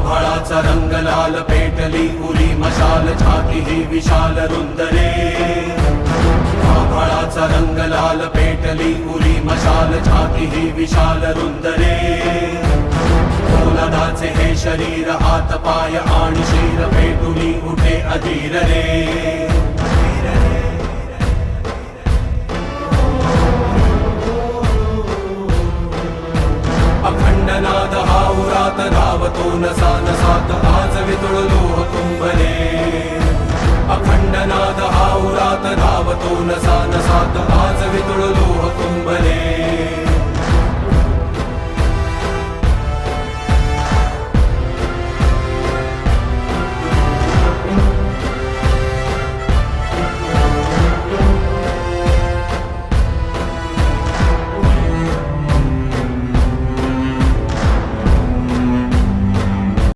आभाळाचा रंग लाल पेटली उरी मशाल छाती ही विशाल रुंदरे आभाळाचा रंग लाल पेटली उरी मशाल छाती ही विशाल रुंदरे पोलादाचे हे शरीर हात पाय आणि शिर पेटुनी उठे अधीर रे अखंडनाद हा उरात धावतो नसा नसात आज वितुळलो कुंभले अखंडनाद हा उरात धावतो नसा नसात आज वितुळलो कुंभले